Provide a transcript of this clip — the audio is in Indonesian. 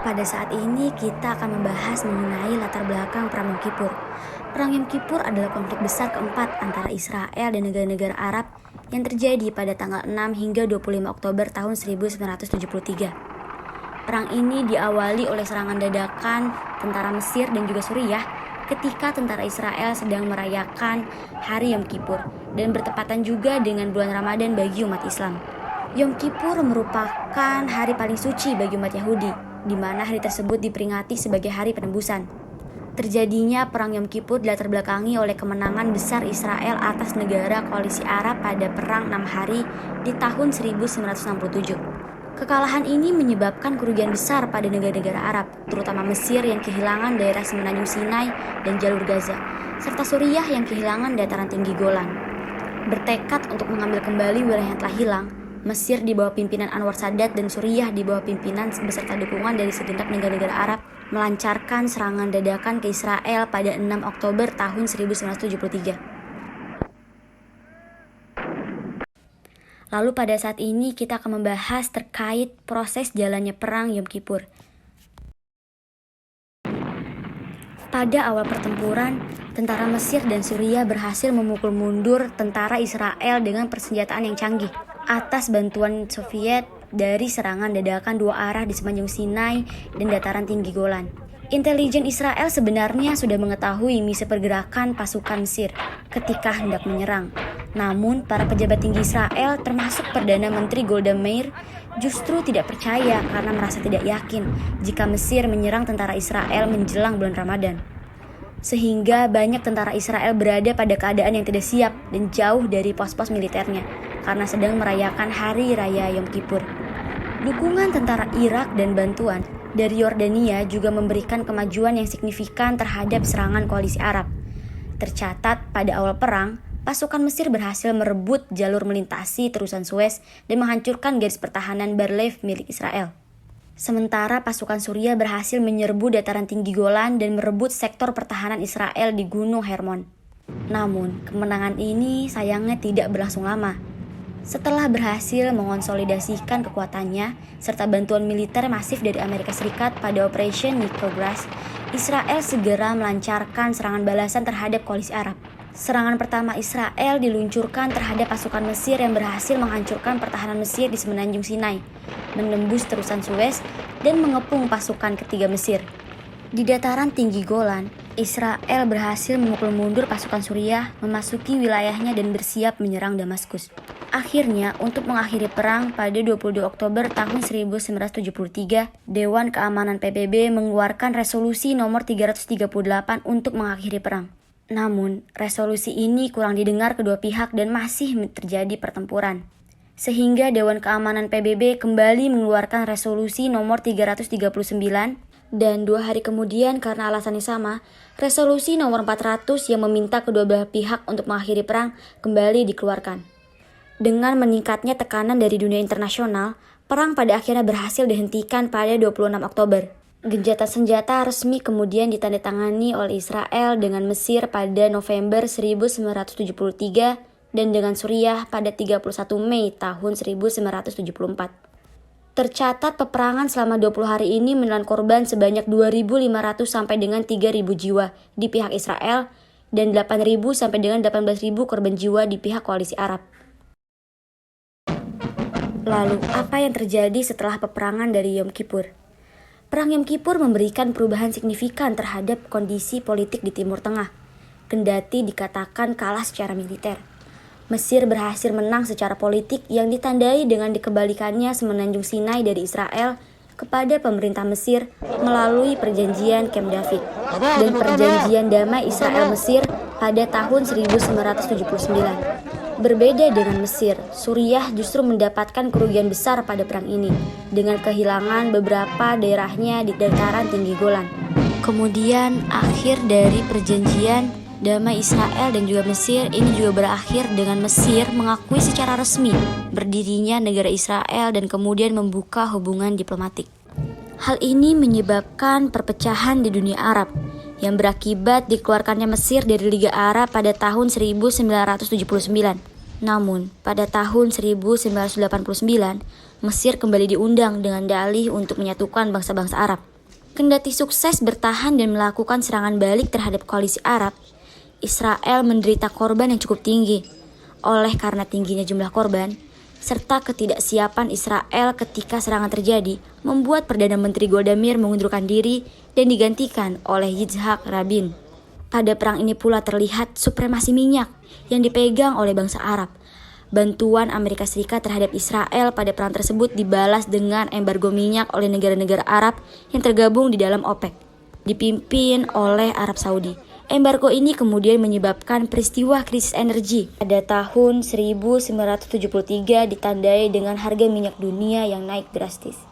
Pada saat ini kita akan membahas mengenai latar belakang Perang Yom Kippur. Perang Yom Kippur adalah konflik besar keempat antara Israel dan negara-negara Arab yang terjadi pada tanggal 6 hingga 25 Oktober tahun 1973. Perang ini diawali oleh serangan dadakan tentara Mesir dan juga Suriah ketika tentara Israel sedang merayakan hari Yom Kippur dan bertepatan juga dengan bulan Ramadan bagi umat Islam. Yom Kippur merupakan hari paling suci bagi umat Yahudi, di mana hari tersebut diperingati sebagai hari penebusan. Terjadinya Perang Yom Kippur dilatar belakangi oleh kemenangan besar Israel atas negara koalisi Arab pada Perang 6 hari di tahun 1967. Kekalahan ini menyebabkan kerugian besar pada negara-negara Arab, terutama Mesir yang kehilangan daerah semenanjung Sinai dan jalur Gaza, serta Suriah yang kehilangan dataran tinggi Golan. Bertekad untuk mengambil kembali wilayah yang telah hilang, Mesir di bawah pimpinan Anwar Sadat dan Suriah di bawah pimpinan beserta dukungan dari segenap negara-negara Arab melancarkan serangan dadakan ke Israel pada 6 Oktober tahun 1973. Lalu pada saat ini kita akan membahas terkait proses jalannya Perang Yom Kippur. Pada awal pertempuran, tentara Mesir dan Suriah berhasil memukul mundur tentara Israel dengan persenjataan yang canggih atas bantuan Soviet dari serangan dadakan dua arah di semenanjung Sinai dan dataran tinggi Golan. Intelijen Israel sebenarnya sudah mengetahui misi pergerakan pasukan Mesir ketika hendak menyerang. Namun, para pejabat tinggi Israel termasuk Perdana Menteri Golda Meir justru tidak percaya karena merasa tidak yakin jika Mesir menyerang tentara Israel menjelang bulan Ramadan. Sehingga banyak tentara Israel berada pada keadaan yang tidak siap dan jauh dari pos-pos militernya karena sedang merayakan Hari Raya Yom Kippur. Dukungan tentara Irak dan bantuan dari Yordania juga memberikan kemajuan yang signifikan terhadap serangan koalisi Arab. Tercatat pada awal perang, pasukan Mesir berhasil merebut jalur melintasi terusan Suez dan menghancurkan garis pertahanan Bar-Lev milik Israel. Sementara pasukan Suriah berhasil menyerbu dataran tinggi Golan dan merebut sektor pertahanan Israel di Gunung Hermon. Namun, kemenangan ini sayangnya tidak berlangsung lama. Setelah berhasil mengonsolidasikan kekuatannya serta bantuan militer masif dari Amerika Serikat pada Operation Nickel Grass, Israel segera melancarkan serangan balasan terhadap koalisi Arab. Serangan pertama Israel diluncurkan terhadap pasukan Mesir yang berhasil menghancurkan pertahanan Mesir di semenanjung Sinai, menembus terusan Suez, dan mengepung pasukan ketiga Mesir. Di dataran tinggi Golan, Israel berhasil memukul mundur pasukan Suriah, memasuki wilayahnya dan bersiap menyerang Damaskus. Akhirnya, untuk mengakhiri perang pada 22 Oktober tahun 1973, Dewan Keamanan PBB mengeluarkan resolusi nomor 338 untuk mengakhiri perang. Namun, resolusi ini kurang didengar kedua pihak dan masih terjadi pertempuran. Sehingga Dewan Keamanan PBB kembali mengeluarkan resolusi nomor 339 dan 2 hari kemudian karena alasan yang sama, resolusi nomor 400 yang meminta kedua belah pihak untuk mengakhiri perang kembali dikeluarkan. Dengan meningkatnya tekanan dari dunia internasional, perang pada akhirnya berhasil dihentikan pada 26 Oktober. Gencatan senjata resmi kemudian ditandatangani oleh Israel dengan Mesir pada November 1973 dan dengan Suriah pada 31 Mei tahun 1974. Tercatat peperangan selama 20 hari ini menelan korban sebanyak 2.500 sampai dengan 3.000 jiwa di pihak Israel dan 8.000 sampai dengan 18.000 korban jiwa di pihak koalisi Arab. Lalu, apa yang terjadi setelah peperangan dari Yom Kippur? Perang Yom Kippur memberikan perubahan signifikan terhadap kondisi politik di Timur Tengah, kendati dikatakan kalah secara militer. Mesir berhasil menang secara politik yang ditandai dengan dikembalikannya semenanjung Sinai dari Israel kepada pemerintah Mesir melalui perjanjian Camp David dan perjanjian damai Israel-Mesir pada tahun 1979. Berbeda dengan Mesir, Suriah justru mendapatkan kerugian besar pada perang ini dengan kehilangan beberapa daerahnya di dataran tinggi Golan. Kemudian akhir dari perjanjian damai Israel dan juga Mesir ini juga berakhir dengan Mesir mengakui secara resmi berdirinya negara Israel dan kemudian membuka hubungan diplomatik. Hal ini menyebabkan perpecahan di dunia Arab yang berakibat dikeluarkannya Mesir dari Liga Arab pada tahun 1979. Namun, pada tahun 1989, Mesir kembali diundang dengan dalih untuk menyatukan bangsa-bangsa Arab. Kendati sukses bertahan dan melakukan serangan balik terhadap koalisi Arab, Israel menderita korban yang cukup tinggi. Oleh karena tingginya jumlah korban, serta ketidaksiapan Israel ketika serangan terjadi, membuat Perdana Menteri Golda Meir mengundurkan diri dan digantikan oleh Yitzhak Rabin. Pada perang ini pula terlihat supremasi minyak yang dipegang oleh bangsa Arab. Bantuan Amerika Serikat terhadap Israel pada perang tersebut dibalas dengan embargo minyak oleh negara-negara Arab yang tergabung di dalam OPEC, dipimpin oleh Arab Saudi. Embargo ini kemudian menyebabkan peristiwa krisis energi pada tahun 1973 ditandai dengan harga minyak dunia yang naik drastis.